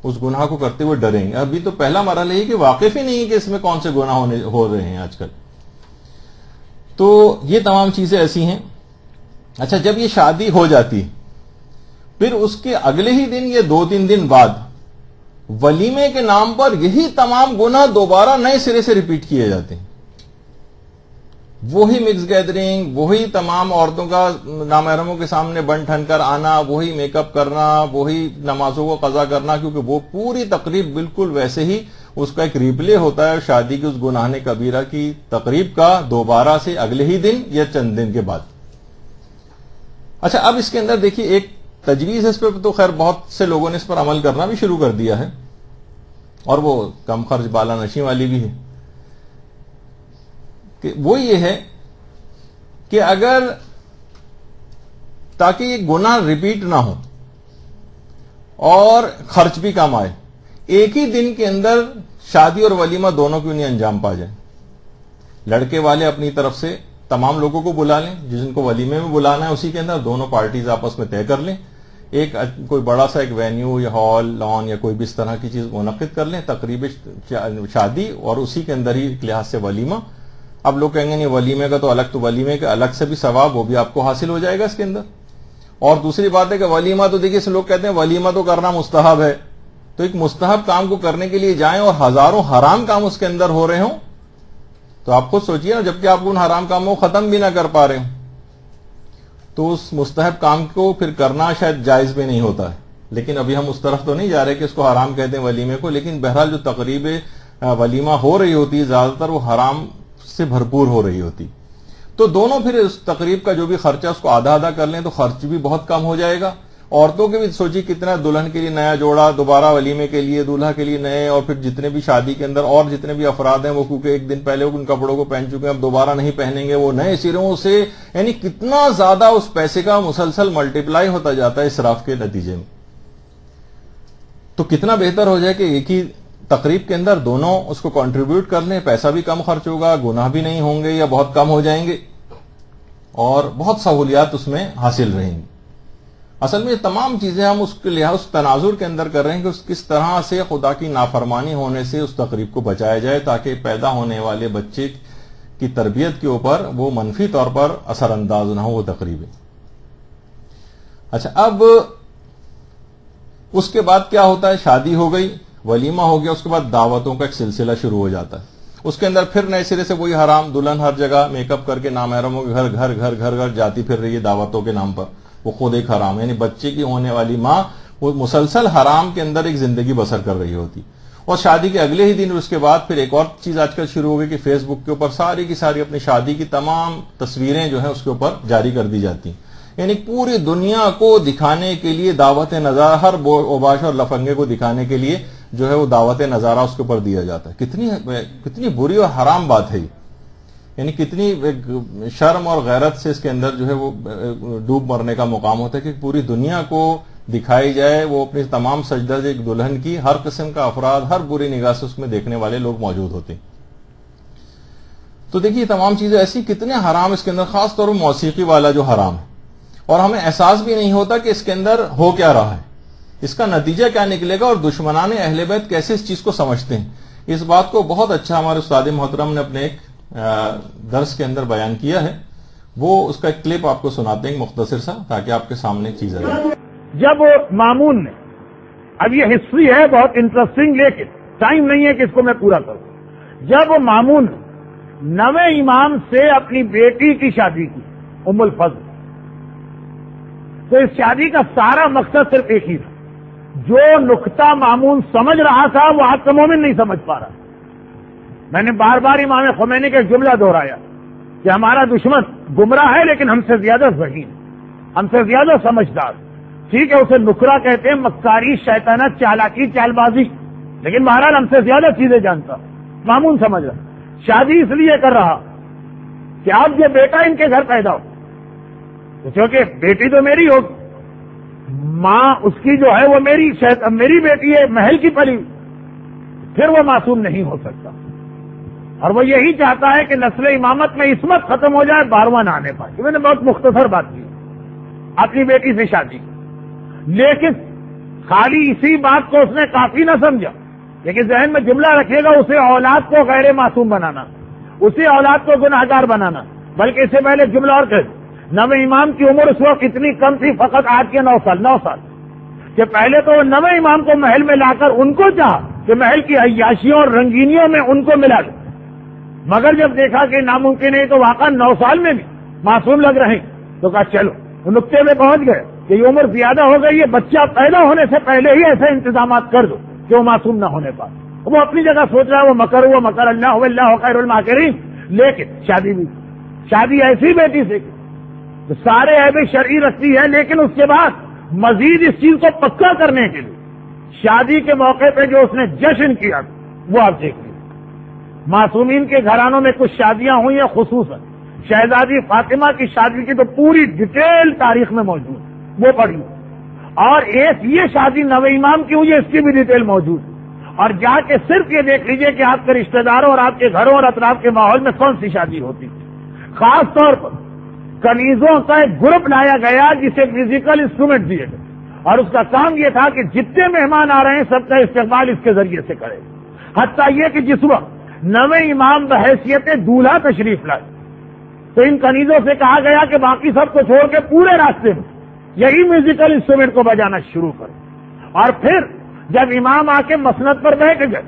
اس گناہ کو کرتے ہوئے ڈریں گے. ابھی تو پہلا مرحلہ یہ کہ واقف ہی نہیں ہے کہ اس میں کون سے گناہ ہو رہے ہیں آج کل. تو یہ تمام چیزیں ایسی ہیں. اچھا، جب یہ شادی ہو جاتی پھر اس کے اگلے ہی دن یا 2-3 دن بعد ولیمے کے نام پر یہی تمام گناہ دوبارہ نئے سرے سے ریپیٹ کیے جاتے ہیں. وہی مکس گیدرنگ، وہی تمام عورتوں کا نامحرموں کے سامنے بن ٹھن کر آنا، وہی میک اپ کرنا، وہی نمازوں کو قضا کرنا، کیونکہ وہ پوری تقریب بالکل ویسے ہی اس کا ایک ریپلے ہوتا ہے شادی کی اس گناہ کبیرہ کی تقریب کا دوبارہ سے اگلے ہی دن یا چند دن کے بعد. اچھا، اب اس کے اندر دیکھیے ایک تجویز ہے. اس پہ تو خیر بہت سے لوگوں نے اس پر عمل کرنا بھی شروع کر دیا ہے اور وہ کم خرچ بالا نشی والی بھی ہے. کہ وہ یہ ہے کہ اگر تاکہ یہ گناہ ریپیٹ نہ ہو اور خرچ بھی کم آئے، ایک ہی دن کے اندر شادی اور ولیمہ دونوں کیوں نہیں انجام پا جائیں. لڑکے والے اپنی طرف سے تمام لوگوں کو بلا لیں، جن کو ولیمے میں بلانا ہے اسی کے اندر دونوں پارٹیز آپس میں طے کر لیں. ایک کوئی بڑا سا ایک وینیو یا ہال، لان یا کوئی بھی اس طرح کی چیز منعقد کر لیں، تقریب شادی اور اسی کے اندر ہی ایک لحاظ سے ولیمہ. اب لوگ کہیں گے نہیں ولیمے کا تو الگ، تو ولیمے کا الگ سے بھی ثواب وہ بھی آپ کو حاصل ہو جائے گا اس کے اندر. اور دوسری بات ہے کہ ولیمہ تو دیکھیے لوگ کہتے ہیں ولیمہ تو کرنا مستحب ہے، تو ایک مستحب کام کو کرنے کے لیے جائیں اور ہزاروں حرام کام اس کے اندر ہو رہے ہوں تو آپ خود سوچیے نا، جبکہ آپ ان حرام کاموں کو ختم بھی نہ کر پا رہے ہوں تو اس مستحب کام کو پھر کرنا شاید جائز بھی نہیں ہوتا ہے. لیکن ابھی ہم اس طرف تو نہیں جا رہے کہ اس کو حرام کہتے ہیں ولیمے کو، لیکن بہرحال جو تقریب ولیمہ ہو رہی ہوتی ہے زیادہ تر وہ حرام سے بھرپور ہو رہی ہوتی. تو دونوں پھر اس تقریب کا جو بھی خرچہ اس کو آدھا آدھا کر لیں تو خرچ بھی بہت کم ہو جائے گا. عورتوں کے بھی سوچی کتنا، دلہن کے لیے نیا جوڑا، دوبارہ ولیمے کے لیے دولہا کے لیے نئے، اور پھر جتنے بھی شادی کے اندر اور جتنے بھی افراد ہیں وہ کیونکہ ایک دن پہلے ان کپڑوں کو پہن چکے ہیں اب دوبارہ نہیں پہنیں گے، وہ نئے سروں سے، یعنی کتنا زیادہ اس پیسے کا مسلسل ملٹیپلائی ہوتا جاتا ہے اسراف کے نتیجے میں. تو کتنا بہتر ہو جائے کہ ایک ہی تقریب کے اندر دونوں اس کو کنٹریبیوٹ کر لیں، پیسہ بھی کم خرچ ہوگا، گناہ بھی نہیں ہوں گے یا بہت کم ہو جائیں گے اور بہت سہولیات اس میں حاصل رہیں گی. اصل میں یہ تمام چیزیں ہم اس کے لحاظ تناظر کے اندر کر رہے ہیں کہ کس طرح سے خدا کی نافرمانی ہونے سے اس تقریب کو بچایا جائے تاکہ پیدا ہونے والے بچے کی تربیت کے اوپر وہ منفی طور پر اثر انداز نہ ہو وہ تقریبیں. اچھا، اب اس کے بعد کیا ہوتا ہے؟ شادی ہو گئی، ولیمہ ہو گیا، اس کے بعد دعوتوں کا ایک سلسلہ شروع ہو جاتا ہے. اس کے اندر پھر نئے سرے سے وہی حرام، دلہن ہر جگہ میک اپ کر کے نامحرموں کے گھر گھر گھر گھر گھر جاتی پھر رہی ہے دعوتوں کے نام پر. وہ خود ایک حرام، یعنی بچے کی ہونے والی ماں وہ مسلسل حرام کے اندر ایک زندگی بسر کر رہی ہوتی. اور شادی کے اگلے ہی دن اس کے بعد پھر ایک اور چیز آج کل شروع ہو گئی کہ فیس بک کے اوپر ساری کی ساری اپنی شادی کی تمام تصویریں جو ہیں اس کے اوپر جاری کر دی جاتی ہیں. یعنی پوری دنیا کو دکھانے کے لیے دعوت نظارہ، ہر اوباش اور لفنگے کو دکھانے کے لیے جو ہے وہ دعوت نظارہ اس کے اوپر دیا جاتا ہے. کتنی بری اور حرام بات ہے. یعنی کتنی شرم اور غیرت سے اس کے اندر جو ہے وہ ڈوب مرنے کا مقام ہوتا ہے کہ پوری دنیا کو دکھائی جائے وہ اپنی تمام سجدہ ایک دلہن کی، ہر قسم کا افراد ہر بری نگاہ سے اس میں دیکھنے والے لوگ موجود ہوتے ہیں۔ تو دیکھیے تمام چیزیں ایسی کتنے حرام اس کے اندر، خاص طور پر موسیقی والا جو حرام ہے، اور ہمیں احساس بھی نہیں ہوتا کہ اس کے اندر ہو کیا رہا ہے، اس کا نتیجہ کیا نکلے گا، اور دشمنان اہل بیت کیسے اس چیز کو سمجھتے ہیں۔ اس بات کو بہت اچھا ہمارے استاد محترم نے اپنے ایک درس کے اندر بیان کیا ہے، وہ اس کا ایک کلپ آپ کو سناتے ہیں مختصر سا، تاکہ آپ کے سامنے چیز آ جائے۔ جب مامون نے، اب یہ ہسٹری ہے بہت انٹرسٹنگ، لیکن ٹائم نہیں ہے کہ اس کو میں پورا کروں۔ جب مامون نویں امام سے اپنی بیٹی کی شادی کی ام الفضل، تو اس شادی کا سارا مقصد صرف ایک ہی تھا، جو نقطہ مامون سمجھ رہا تھا وہ آج کا مومن نہیں سمجھ پا رہا۔ میں نے بار بار امام خمینی کا ایک جملہ دہرایا کہ ہمارا دشمن گمراہ ہے لیکن ہم سے زیادہ ذہین، ہم سے زیادہ سمجھدار۔ ٹھیک ہے اسے نکرا کہتے ہیں، مکاری، شیطنت، چالاکی، چال بازی، لیکن بہرحال ہم سے زیادہ چیزیں جانتا۔ مامون سمجھ رہا شادی اس لیے کر رہا کہ اب یہ بیٹا ان کے گھر پیدا ہو، کیونکہ بیٹی تو میری ہوگی، ماں اس کی جو ہے وہ میری بیٹی ہے، محل کی پلی، پھر وہ معصوم نہیں ہو سکتا۔ اور وہ یہی چاہتا ہے کہ نسل امامت میں عصمت ختم ہو جائے، 12واں نہ آنے پائے۔ میں نے بہت مختصر بات کی، اپنی بیٹی سے شادی، لیکن خالی اسی بات کو اس نے کافی نہ سمجھا، لیکن ذہن میں جملہ رکھے گا اسے اولاد کو غیر معصوم بنانا، اسی اولاد کو گناہگار بنانا۔ بلکہ اس سے پہلے جملہ اور کہ نویں امام کی عمر اس وقت اتنی کم تھی، فقط آج کے 9 سال، کہ پہلے تو وہ نویں امام کو محل میں لا کر ان کو چاہا کہ محل کی عیاشیوں اور رنگینیوں میں ان کو ملا دے، مگر جب دیکھا کہ ناممکن ہے تو واقعا 9 سال میں بھی معصوم لگ رہے ہیں، تو کہا چلو وہ نقطے میں پہنچ گئے کہ یہ عمر زیادہ ہو گئی ہے، بچہ پیدا ہونے سے پہلے ہی ایسے انتظامات کر دو کہ وہ معصوم نہ ہونے پائے۔ وہ اپنی جگہ سوچ رہا ہے وہ مکر اللہ واللہ خیر الماکرین، لیکن شادی ایسی بیٹی سے کی تو سارے عیب شرعی رکھتی ہے، لیکن اس کے بعد مزید اس چیز کو پکا کرنے کے لیے شادی کے موقع پہ جو اس نے جشن کیا وہ آپ دیکھ لیجیے۔ معصومین کے گھرانوں میں کچھ شادیاں ہوئی ہیں، خصوصاً شہزادی فاطمہ کی شادی کی تو پوری ڈیٹیل تاریخ میں موجود، وہ پڑھی، اور ایک یہ شادی نویں امام کی ہوئی ہے، اس کی بھی ڈیٹیل موجود، اور جا کے صرف یہ دیکھ لیجئے کہ آپ کے رشتہ داروں اور آپ کے گھروں اور اطراف کے ماحول میں کون سی شادی ہوتی ہے۔ خاص طور پر کنیزوں کا ایک گروپ لایا گیا جسے میوزیکل انسٹرومنٹ دیے گئے، اور اس کا کام یہ تھا کہ جتنے مہمان آ رہے ہیں سب کا استقبال اس کے ذریعے سے کرے، حتیٰ یہ کہ جس وقت نویں امام بحیثیت دولہا تشریف لائے تو ان کنیزوں سے کہا گیا کہ باقی سب کو چھوڑ کے پورے راستے میں یہی میوزیکل انسٹرومنٹ کو بجانا شروع کرو۔ اور پھر جب امام آ کے مسند پر بیٹھ گئے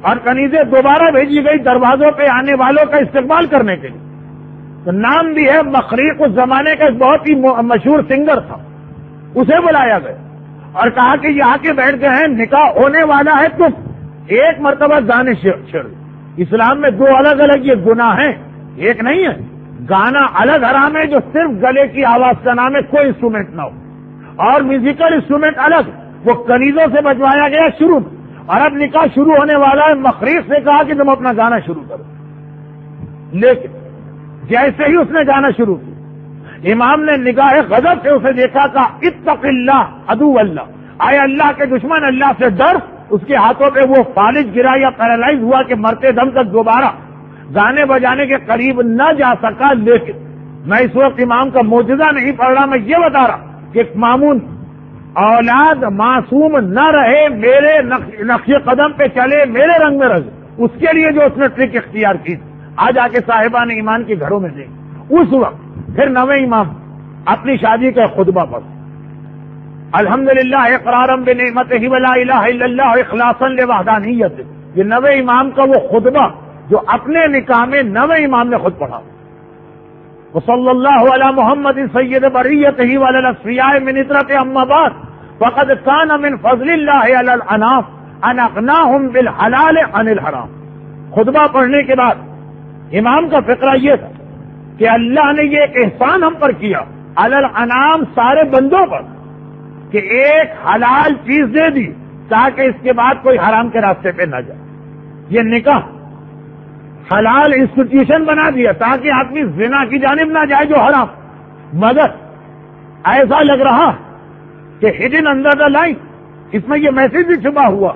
اور کنیزیں دوبارہ بھیجی گئی دروازوں پہ آنے والوں کا استقبال کرنے کے لیے، تو نام بھی ہے مخریق، اس زمانے کا ایک بہت ہی مشہور سنگر تھا، اسے بلایا گیا اور کہا کہ یہ آ کے بیٹھ گئے ہیں، نکاح ہونے والا ہے، تم ایک مرتبہ گانے چھیڑ۔ اسلام میں 2 الگ الگ یہ گناہ ہیں، ایک نہیں ہے، گانا الگ حرام ہے جو صرف گلے کی آواز کا نام ہے، کوئی انسٹرومنٹ نہ ہو، اور میوزیکل انسٹرومنٹ الگ، وہ کنیزوں سے بچوایا گیا شروع میں، اور اب نکاح شروع ہونے والا ہے، مخریق سے کہا کہ تم اپنا گانا شروع کرو۔ لیکن جیسے ہی اس نے گانا شروع کیا، امام نے نگاہ غضب سے اسے دیکھا، کہا اتق اللہ عدو اللہ، آئے اللہ کے دشمن، اللہ سے ڈر۔ اس کے ہاتھوں پہ وہ فالج گرا یا پیرالائز ہوا کہ مرتے دم تک دوبارہ گانے بجانے کے قریب نہ جا سکا۔ لیکن میں اس وقت امام کا معجزہ نہیں پڑھ رہا، میں یہ بتا رہا کہ مامون اولاد معصوم نہ رہے، میرے نقش قدم پہ چلے، میرے رنگ میں رہے، اس کے لیے جو اس نے ٹرک اختیار کی، آج آ کے صاحبان ایمان کے گھروں میں دیکھ۔ اس وقت پھر نویں امام اپنی شادی کا خطبہ پڑھ، الحمدللہ اقرارا بنعمتہ ولا الہ الا اللہ اخلاصا لوحدانیتہ، یہ نویں امام کا وہ خطبہ جو اپنے نکاح میں نویں امام نے خود پڑھا۔ وصلی اللہ علی محمد سید بریتہ وعلی الاصفیاء من اطرۃ اما بعد فقد کان من فضل اللہ علی الانام ان اغناہم بالحلال عن الحرام۔ خطبہ پڑھنے کے بعد امام کا فقرہ یہ تھا کہ اللہ نے یہ ایک احسان ہم پر کیا، علی الانام سارے بندوں پر، کہ ایک حلال چیز دے دی تاکہ اس کے بعد کوئی حرام کے راستے پہ نہ جائے۔ یہ نکاح حلال انسٹیٹیوشن بنا دیا تاکہ آدمی زنا کی جانب نہ جائے جو حرام. مگر ایسا لگ رہا کہ ہڈن انڈر دا لائن اس میں یہ میسج بھی چھپا ہوا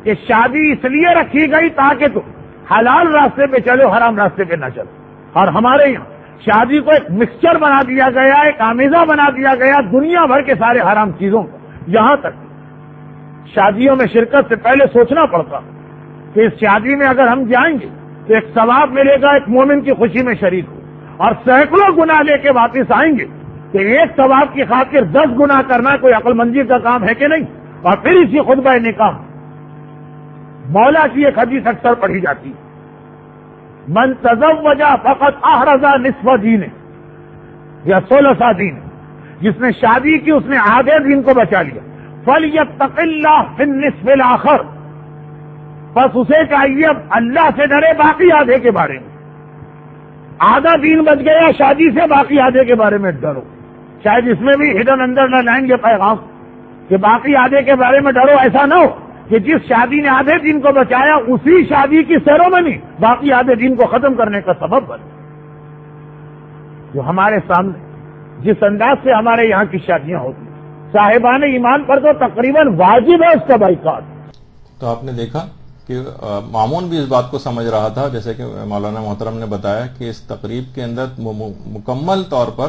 کہ شادی اس لیے رکھی گئی تاکہ تم حلال راستے پہ چلو، حرام راستے پہ نہ چلو. اور ہمارے یہاں شادی کو ایک مکسچر بنا دیا گیا، ایک آمیزہ بنا دیا گیا دنیا بھر کے سارے حرام چیزوں کو. یہاں تک شادیوں میں شرکت سے پہلے سوچنا پڑتا کہ اس شادی میں اگر ہم جائیں گے تو ایک ثواب ملے گا، ایک مومن کی خوشی میں شریک ہو، اور سینکڑوں گناہ لے کے واپس آئیں گے کہ ایک ثواب کی خاطر 10 گناہ کرنا کوئی عقل مندی کا کام ہے کہ نہیں. اور پھر اسی خطبہ نکاح مولا کی ایک حدیث اکثر پڑھی جاتی ہے، من تزوج فقط احرز نصف دین یا 16 دین، جس نے شادی کی اس نے آدھے دین کو بچا لیا. فلیتق اللہ فی النصف الاخر، بس اسے چاہیے اب اللہ سے ڈرے باقی آدھے کے بارے میں. آدھا دین بچ گیا شادی سے، باقی آدھے کے بارے میں ڈرو. شاید اس میں بھی ہڈن اندر نہ لائیں گے پیغام کہ باقی آدھے کے بارے میں ڈرو. ایسا نہ ہو کہ جس شادی نے آدھے دن کو بچایا اسی شادی کی سیرومنی باقی آدھے دن کو ختم کرنے کا سبب بنے. جو ہمارے سامنے جس انداز سے ہمارے یہاں کی شادیاں ہوتی ہیں، صاحبان ایمان پر تو تقریباً واجب ہے اس کا بائیکاٹ. تو آپ نے دیکھا کہ مامون بھی اس بات کو سمجھ رہا تھا، جیسے کہ مولانا محترم نے بتایا کہ اس تقریب کے اندر مکمل طور پر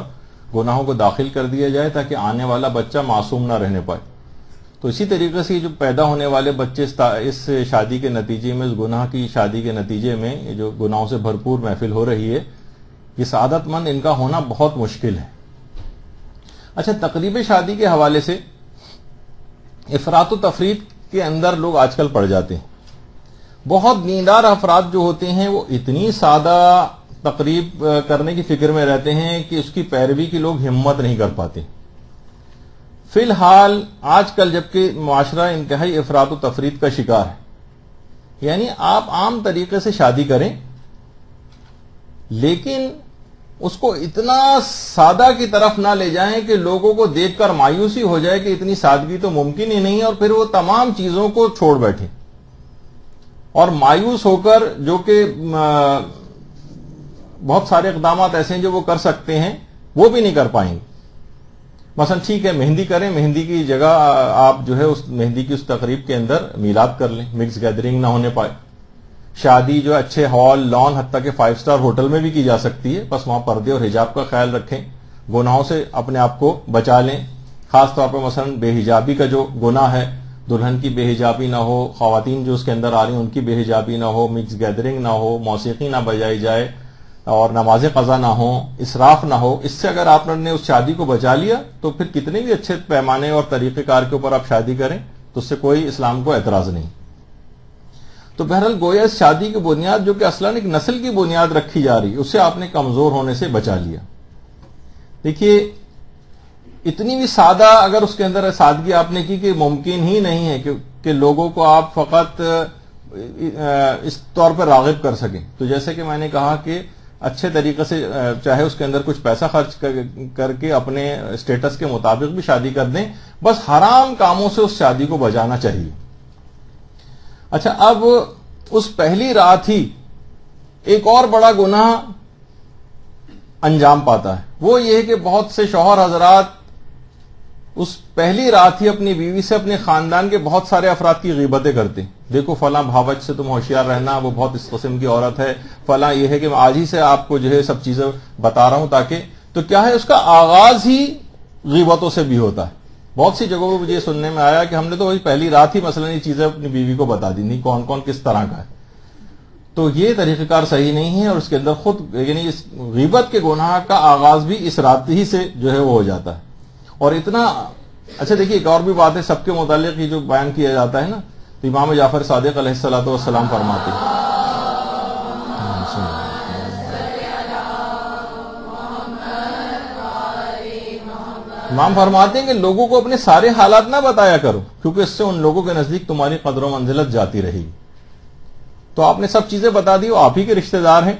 گناہوں کو داخل کر دیا جائے تاکہ آنے والا بچہ معصوم نہ رہنے پائے. تو اسی طریقے سے جو پیدا ہونے والے بچے اس شادی کے نتیجے میں، اس گناہ کی شادی کے نتیجے میں، یہ جو گناہوں سے بھرپور محفل ہو رہی ہے، یہ سعادت مند ان کا ہونا بہت مشکل ہے. اچھا، تقریب شادی کے حوالے سے افراط و تفریط کے اندر لوگ آج کل پڑ جاتے ہیں. بہت دیندار افراد جو ہوتے ہیں وہ اتنی سادہ تقریب کرنے کی فکر میں رہتے ہیں کہ اس کی پیروی کی لوگ ہمت نہیں کر پاتے. فی الحال آج کل جبکہ معاشرہ انتہائی افراط و تفریط کا شکار ہے، یعنی آپ عام طریقے سے شادی کریں لیکن اس کو اتنا سادہ کی طرف نہ لے جائیں کہ لوگوں کو دیکھ کر مایوسی ہو جائے کہ اتنی سادگی تو ممکن ہی نہیں ہے، اور پھر وہ تمام چیزوں کو چھوڑ بیٹھے اور مایوس ہو کر، جو کہ بہت سارے اقدامات ایسے ہیں جو وہ کر سکتے ہیں وہ بھی نہیں کر پائیں گے. مثلا ٹھیک ہے مہندی کریں، مہندی کی جگہ آپ جو ہے اس مہندی کی اس تقریب کے اندر میلاد کر لیں، مکس گیدرنگ نہ ہونے پائے. شادی جو اچھے ہال، لان، حتیٰ کہ 5 اسٹار ہوٹل میں بھی کی جا سکتی ہے، بس وہاں پردے اور حجاب کا خیال رکھیں، گناہوں سے اپنے آپ کو بچا لیں. خاص طور پر مثلا بے حجابی کا جو گناہ ہے، دلہن کی بے حجابی نہ ہو، خواتین جو اس کے اندر آ رہی ہیں ان کی بے حجابی نہ ہو، مکس گیدرنگ نہ ہو، موسیقی نہ بجائی جائے اور نماز قضا نہ ہو، اسراف نہ ہو. اس سے اگر آپ نے اس شادی کو بچا لیا تو پھر کتنے بھی اچھے پیمانے اور طریقہ کار کے اوپر آپ شادی کریں تو اس سے کوئی اسلام کو اعتراض نہیں. تو بہرحال گویا اس شادی کی بنیاد جو کہ اصلاً ایک نسل کی بنیاد رکھی جا رہی ہے، اسے آپ نے کمزور ہونے سے بچا لیا. دیکھیے اتنی بھی سادہ اگر اس کے اندر سادگی آپ نے کی کہ ممکن ہی نہیں ہے کہ لوگوں کو آپ فقط اس طور پر راغب کر سکیں. تو جیسے کہ میں نے کہا کہ اچھے طریقے سے چاہے اس کے اندر کچھ پیسہ خرچ کر کے اپنے اسٹیٹس کے مطابق بھی شادی کر دیں، بس حرام کاموں سے اس شادی کو بچانا چاہیے. اچھا، اب اس پہلی رات ہی ایک اور بڑا گناہ انجام پاتا ہے، وہ یہ ہے کہ بہت سے شوہر حضرات اس پہلی رات ہی اپنی بیوی سے، اپنے خاندان کے بہت سارے افراد کی غیبتیں کرتے ہیں. دیکھو فلاں بھاوچ سے تم ہوشیار رہنا، وہ بہت اس قسم کی عورت ہے، فلاں یہ ہے کہ میں آج ہی سے آپ کو جو ہے سب چیزیں بتا رہا ہوں تاکہ، تو کیا ہے اس کا آغاز ہی غیبتوں سے بھی ہوتا ہے. بہت سی جگہوں پہ مجھے سننے میں آیا کہ ہم نے تو وہی پہلی رات ہی مثلا یہ چیزیں اپنی بیوی کو بتا دی، نہیں کون کون کس طرح کا ہے. تو یہ طریقہ کار صحیح نہیں ہے، اور اس کے اندر خود یعنی اس غیبت کے گناہ کا آغاز بھی اس رات ہی سے جو ہے وہ ہو جاتا ہے. اور اتنا اچھا دیکھیے ایک اور بھی بات ہے سب کے متعلق یہ جو بیان کیا جاتا ہے نا، تو امام جعفر صادق علیہ الصلوۃ والسلام فرماتے ہیں، امام فرماتے ہیں کہ لوگوں کو اپنے سارے حالات نہ بتایا کرو، کیونکہ اس سے ان لوگوں کے نزدیک تمہاری قدر و منزلت جاتی رہے گی. تو آپ نے سب چیزیں بتا دی، وہ آپ ہی کے رشتہ دار ہیں،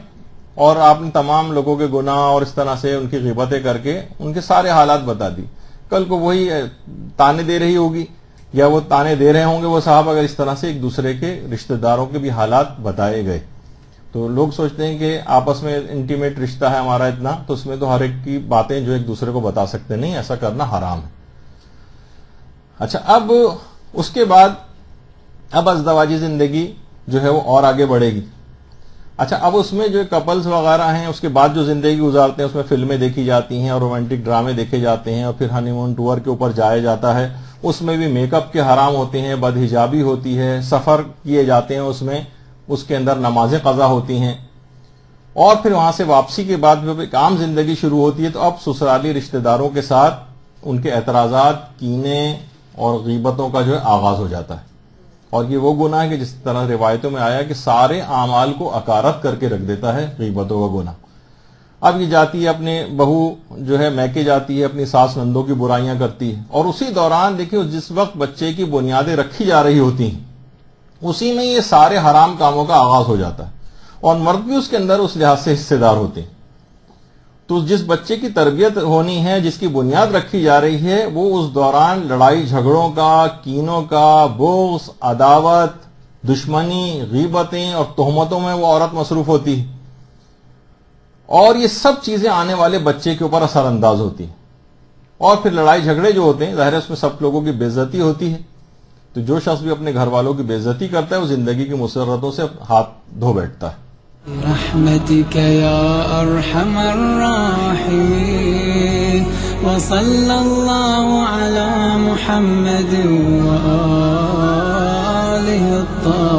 اور آپ نے تمام لوگوں کے گناہ اور اس طرح سے ان کی غیبتیں کر کے ان کے سارے حالات بتا دی. کل کو وہی تانے دے رہی ہوگی یا وہ تانے دے رہے ہوں گے وہ صاحب، اگر اس طرح سے ایک دوسرے کے رشتہ داروں کے بھی حالات بتائے گئے. تو لوگ سوچتے ہیں کہ آپس میں انٹیمیٹ رشتہ ہے ہمارا اتنا، تو اس میں تو ہر ایک کی باتیں جو ایک دوسرے کو بتا سکتے نہیں، ایسا کرنا حرام ہے. اچھا، اب اس کے بعد اب ازدواجی زندگی جو ہے وہ اور آگے بڑھے گی. اچھا، اب اس میں جو کپلز وغیرہ ہیں اس کے بعد جو زندگی گزارتے ہیں اس میں فلمیں دیکھی جاتی ہیں اور رومانٹک ڈرامے دیکھے جاتے ہیں اور پھر ہنی مون ٹور کے اوپر جایا جاتا ہے. اس میں بھی میک اپ کے حرام ہوتے ہیں، بدحجابی ہوتی ہے، سفر کیے جاتے ہیں، اس میں اس کے اندر نمازیں قضا ہوتی ہیں. اور پھر وہاں سے واپسی کے بعد جب ایک عام زندگی شروع ہوتی ہے تو اب سسرالی رشتہ داروں کے ساتھ ان کے اعتراضات، کینے اور غیبتوں کا جو ہے آغاز ہو جاتا ہے. اور یہ وہ گناہ ہے کہ جس طرح روایتوں میں آیا کہ سارے اعمال کو اکارت کر کے رکھ دیتا ہے غیبتوں کا گناہ. اب یہ جاتی ہے اپنے بہو جو ہے میکے جاتی ہے، اپنی ساس نندوں کی برائیاں کرتی ہے، اور اسی دوران دیکھیں جس وقت بچے کی بنیادیں رکھی جا رہی ہوتی ہیں اسی میں یہ سارے حرام کاموں کا آغاز ہو جاتا ہے، اور مرد بھی اس کے اندر اس لحاظ سے حصے دار ہوتے ہیں. تو جس بچے کی تربیت ہونی ہے، جس کی بنیاد رکھی جا رہی ہے، وہ اس دوران لڑائی جھگڑوں کا، کینوں کا، بغض، عداوت، دشمنی، غیبتیں اور تہمتوں میں وہ عورت مصروف ہوتی ہے. اور یہ سب چیزیں آنے والے بچے کے اوپر اثر انداز ہوتی ہیں. اور پھر لڑائی جھگڑے جو ہوتے ہیں ظاہر ہے اس میں سب لوگوں کی بے عزتی ہوتی ہے. تو جو شخص بھی اپنے گھر والوں کی بے عزتی کرتا ہے وہ زندگی کی مسرتوں سے ہاتھ دھو بیٹھتا ہے. برحمتك يا أرحم الراحمين وصلى الله على محمد وآله الطاهرين.